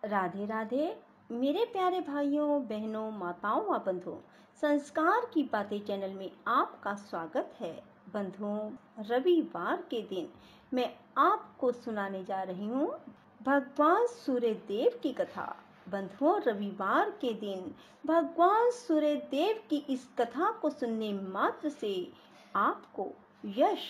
राधे राधे मेरे प्यारे भाइयों बहनों माताओं व बंधुओं, संस्कार की बातें चैनल में आपका स्वागत है। बंधुओं, रविवार के दिन मैं आपको सुनाने जा रही हूँ भगवान सूर्य देव की कथा। बंधुओं, रविवार के दिन भगवान सूर्य देव की इस कथा को सुनने मात्र से आपको यश,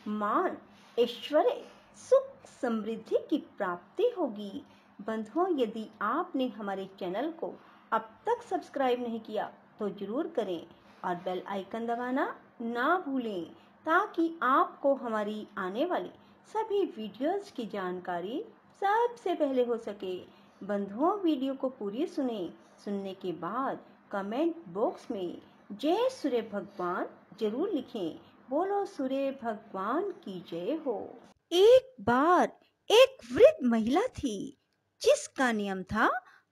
मान, ऐश्वर्य, सुख, समृद्धि की प्राप्ति होगी। बंधुओं, यदि आपने हमारे चैनल को अब तक सब्सक्राइब नहीं किया तो जरूर करें और बेल आइकन दबाना ना भूलें, ताकि आपको हमारी आने वाली सभी वीडियोस की जानकारी सबसे पहले हो सके। बंधुओं, वीडियो को पूरी सुनने के बाद कमेंट बॉक्स में जय सूर्य भगवान जरूर लिखें। बोलो सूर्य भगवान की जय हो। एक बार एक वृद्ध महिला थी जिसका नियम था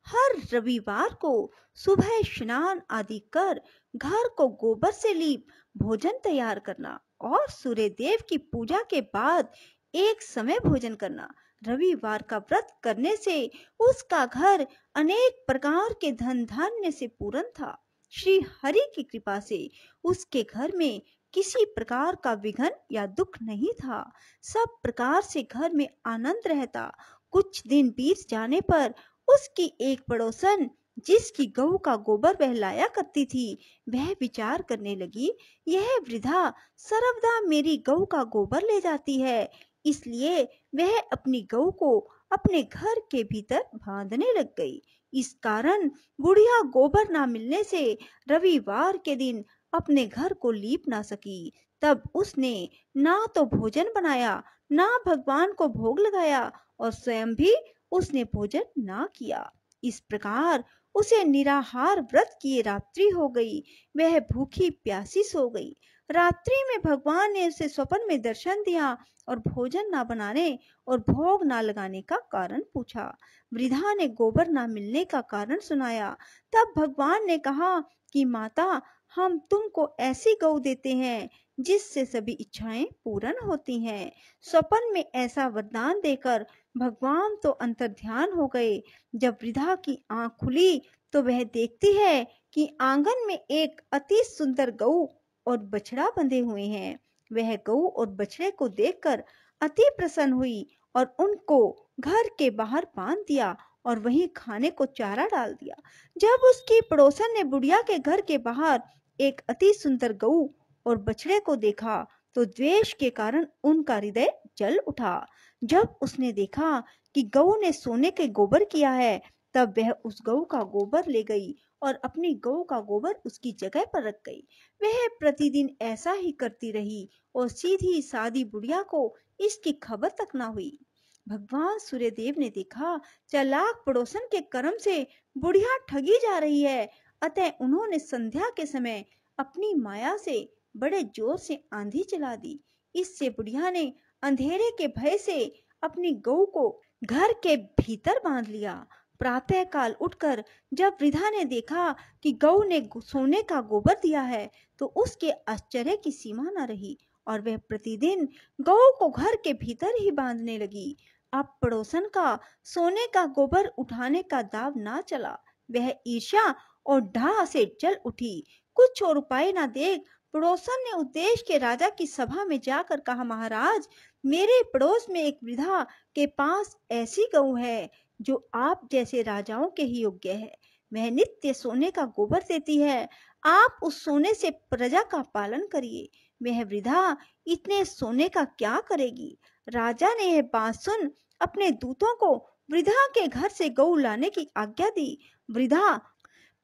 हर रविवार को सुबह स्नान आदि कर घर को गोबर से लीप भोजन तैयार करना और सूर्य देव की पूजा के बाद एक समय भोजन करना। रविवार का व्रत करने से उसका घर अनेक प्रकार के धन धान्य से पूर्ण था। श्री हरि की कृपा से उसके घर में किसी प्रकार का विघ्न या दुख नहीं था। सब प्रकार से घर में आनंद रहता। कुछ दिन बीत जाने पर उसकी एक पड़ोसन जिसकी गऊ का गोबर वह लाया करती थी, वह विचार करने लगी, यह वृद्धा सर्वदा मेरी गऊ का गोबर ले जाती है, इसलिए वह अपनी गऊ को अपने घर के भीतर बांधने लग गई। इस कारण बुढ़िया गोबर ना मिलने से रविवार के दिन अपने घर को लीप ना सकी। तब उसने ना तो भोजन बनाया, ना भगवान को भोग लगाया और स्वयं भी उसने भोजन ना किया। इस प्रकार उसे निराहार व्रत किए रात्रि हो गई। वह भूखी प्यासी सो गई। रात्रि में भगवान ने उसे स्वप्न में दर्शन दिया और भोजन ना बनाने और भोग ना लगाने का कारण पूछा। वृद्धा ने गोबर ना मिलने का कारण सुनाया। तब भगवान ने कहा कि माता, हम तुमको ऐसी गऊ देते हैं जिससे सभी इच्छाएं पूर्ण होती हैं। स्वप्न में ऐसा वरदान देकर भगवान तो अंतर्ध्यान हो गए। जब वृद्धा की आंख खुली तो वह देखती है कि आंगन में एक अति सुंदर गऊ और बछड़ा बंधे हुए हैं। वह गऊ और बछड़े को देखकर अति प्रसन्न हुई और उनको घर के बाहर बांध दिया और वहीं खाने को चारा डाल दिया। जब उसकी पड़ोसन ने बुढ़िया के घर के बाहर एक अति सुंदर गऊ और बछड़े को देखा तो द्वेष के कारण उनका हृदय जल उठा। जब उसने देखा कि गऊ ने सोने के गोबर किया है, तब वह उस गऊ का गोबर ले गई और अपनी गऊ का गोबर उसकी जगह पर रख गई। वह प्रतिदिन ऐसा ही करती रही और सीधी सादी बुढ़िया को इसकी खबर तक ना हुई। भगवान सूर्यदेव ने देखा चालाक पड़ोसन के कर्म से बुढ़िया ठगी जा रही है, अतः उन्होंने संध्या के समय अपनी माया से बड़े जोर से आंधी चला दी। इससे बुढ़िया ने अंधेरे के भय से अपनी गऊ को घर के भीतर बांध लिया। प्रातः काल उठकर जब वृद्धा ने देखा कि गऊ ने सोने का गोबर दिया है तो उसके आश्चर्य की सीमा न रही और वह प्रतिदिन गऊ को घर के भीतर ही बांधने लगी। अब पड़ोसन का सोने का गोबर उठाने का दाव ना चला। वह ईर्ष्या और डाह से जल उठी। कुछ और उपाय ना देख पड़ोसन ने उस देश के राजा की सभा में जाकर कहा, महाराज, मेरे पड़ोस में एक वृद्धा के पास ऐसी गऊ है जो आप जैसे राजाओं के ही योग्य है। वह नित्य सोने का गोबर देती है। आप उस सोने से प्रजा का पालन करिए। वह वृद्धा इतने सोने का क्या करेगी? राजा ने यह बात सुन अपने दूतों को वृद्धा के घर से गऊ लाने की आज्ञा दी। वृद्धा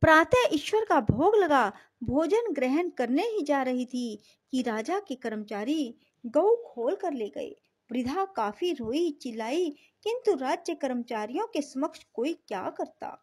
प्रातः ईश्वर का भोग लगा भोजन ग्रहण करने ही जा रही थी कि राजा के कर्मचारी गऊ खोल कर ले गए। वृद्धा काफी रोई चिल्लाई, किंतु राज्य कर्मचारियों के समक्ष कोई क्या करता।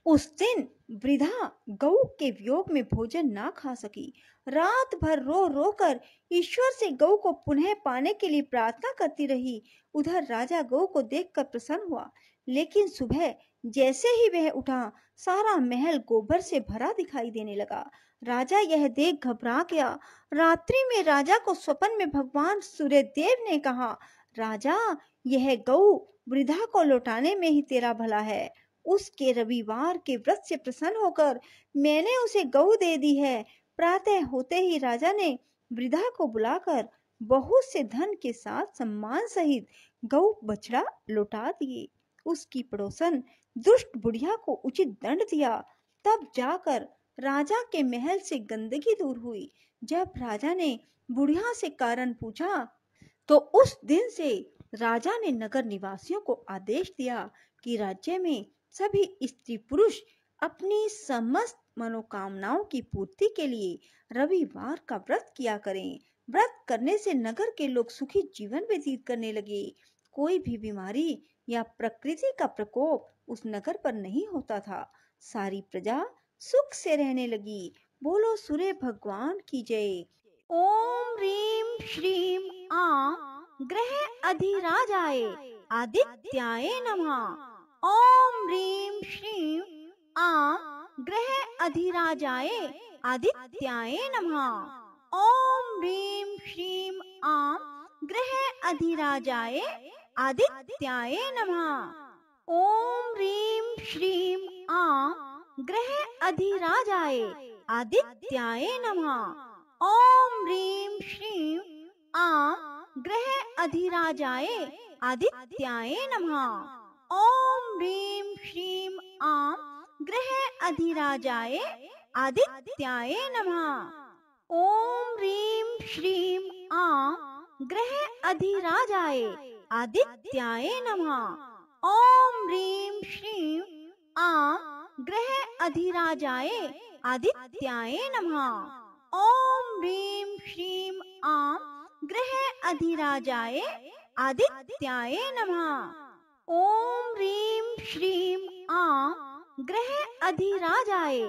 उस दिन वृद्धा गऊ के वियोग में भोजन ना खा सकी। रात भर रो रो कर ईश्वर से गऊ को पुनः पाने के लिए प्रार्थना करती रही। उधर राजा गऊ को देखकर प्रसन्न हुआ, लेकिन सुबह जैसे ही वह उठा सारा महल गोबर से भरा दिखाई देने लगा। राजा यह देख घबरा गया। रात्रि में राजा को स्वप्न में भगवान सूर्यदेव ने कहा, राजा, यह गऊ वृद्धा को लौटाने में ही तेरा भला है। उसके रविवार के व्रत से प्रसन्न होकर मैंने उसे गऊ दे दी है। प्रातः होते ही राजा ने वृद्धा को बुलाकर बहुत से धन के साथ सम्मान सहित गऊ बछड़ा लौटा दिए। उसकी पड़ोसन दुष्ट बुढ़िया को उचित दंड दिया, तब जाकर राजा के महल से गंदगी दूर हुई। जब राजा ने बुढ़िया से कारण पूछा तो उस दिन से राजा ने नगर निवासियों को आदेश दिया कि राज्य में सभी स्त्री पुरुष अपनी समस्त मनोकामनाओं की पूर्ति के लिए रविवार का व्रत किया करें। व्रत करने से नगर के लोग सुखी जीवन व्यतीत करने लगे। कोई भी बीमारी या प्रकृति का प्रकोप उस नगर पर नहीं होता था। सारी प्रजा सुख से रहने लगी। बोलो सूर्य भगवान की जय। ओम ह्रीं श्रीं आ ग्रह अधिराजाय आदित्याय नमः। ओम ह्रीं श्रीं आ ग्रह अधिराजाय आदित्याय नमः। ओम ह्रीं श्रीं आ ग्रह अधिराजाय आदित्याय नमः। ओम ह्रीं श्रीं आ ग्रह अधिराजाय आदित्याय नमः। ओम ह्रीं श्रीं आ ग्रह अधिराजाय आदित्याय नमः। ओम ह्रीं श्रीं आ ग्रह अधिराजाय आदित्याय नमः। ओम ह्रीं श्रीं आ ग्रह अधिराजाय आदित्याय नमः। ओम ह्रीं श्रीं आ ग्रह अधिराजाय आदित्याय नमः। ओम ह्रीं श्रीं आ ग्रह अधिराजाय आदित्याय नमः। ओम ह्रीं श्रीं आ ग्रह अधिराजाय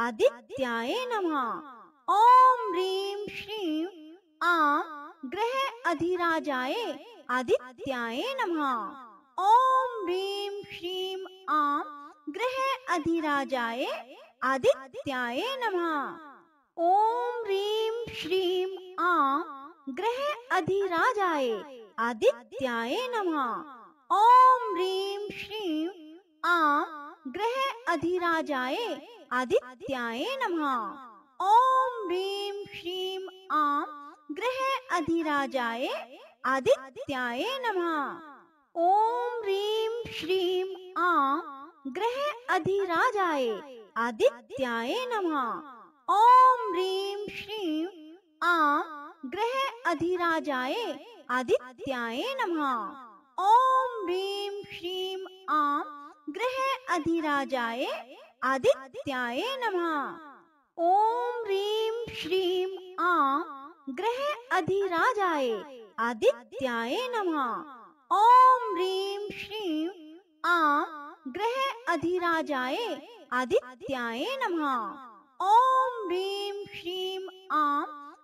आदित्याय नमः। ओम ह्रीं श्रीं आ ग्रह अधिराजाय आदित्याय नमः। ओम ह्रीं श्रीं आ ग्रह अधिराजाय आदित्याय नमः। ओम ह्रीं श्रीं आ ग्रह अधिराजाय आदित्याय नमः। ओम ह्रीं श्रीं आ ग्रह अधिराजाय आदित्याय नमः। ओम ह्रीं श्रीं आ ग्रह अधिराजाय आदित्याय नमः। ओम ह्रीं श्रीं आ ग्रह अधिराजाय आदित्याय नमः। ओम ह्रीं श्रीं आ ग्रह अधिराजाय आदित्याय नमः। ओम ह्रीं श्रीं आ ग्रह अधिराजाय आदित्याय नमः। ओम ह्रीं श्रीं आ ग्रह अधिराजाय आदित्याय नमः। ओम ह्रीं श्रीं आ ग्रह अधिराजाय आदित्याय नमः। ओम ह्रीं श्रीं आ ग्रह अधिराजाय आदित्याय नमः। ओम ह्रीं श्रीं आ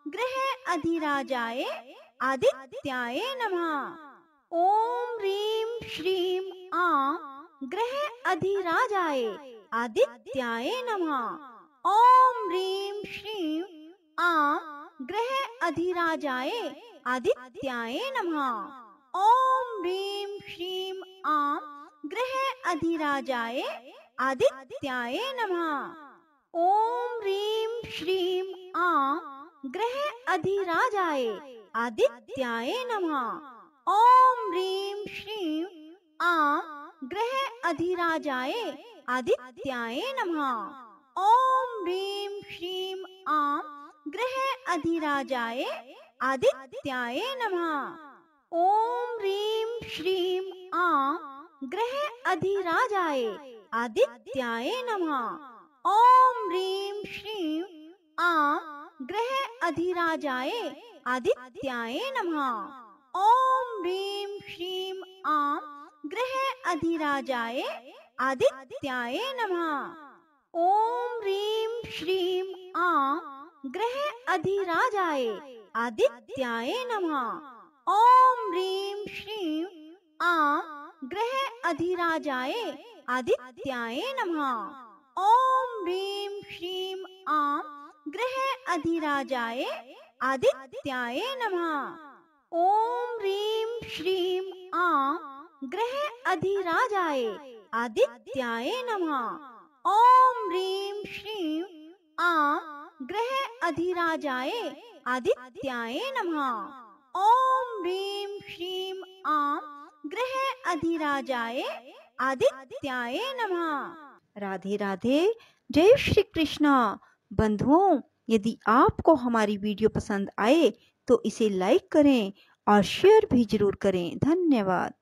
ग्रह अधिराजाय आदित्याय नमः। ओम ह्रीं श्रीं आ ग्रह अधिराजाय आदित्याय नमः। ओम ह्रीं श्रीं आ ग्रह अधिराजाय आदित्याय नमः। ओम ह्रीं श्रीं आ ग्रह अधिराजाय आदित्याय नमः। ओम ह्रीं श्रीं आ ग्रह अधिराजाय आदित्याय नमः। ओम ह्रीं श्रीं आ ग्रह अधिराजाय आदित्याय नमः। ओम ह्रीं श्रीं आ ग्रह अधिराजाय आदित्याय नमः। ओम ह्रीं श्रीं आ ग्रह अधिराजाय आदित्याय नमः। ओम ह्रीं श्रीं आ ग्रह अधिराजाय आदित्याय नमः। ओम ह्रीं श्रीं आ ग्रह अधिराजाय आदित्याय नमः। ओम ह्रीं श्रीं आ ग्रह अधिराजाय आदित्याय नमः। ओम ह्रीं श्रीं आ ग्रह अधिराजाय आदित्याय नमः। ओम ह्रीं श्रीं आ ग्रह अधिराजाय आदित्याय नमः। ओम ह्रीं श्रीं आं ग्रह अधिराजाय आदित्याय नमः। ओम ह्रीं श्रीं आं ग्रह अधिराजाय आदित्याय नमः। राधे राधे, जय श्री कृष्णा। बंधुओं, यदि आपको हमारी वीडियो पसंद आए तो इसे लाइक करें और शेयर भी जरूर करें। धन्यवाद।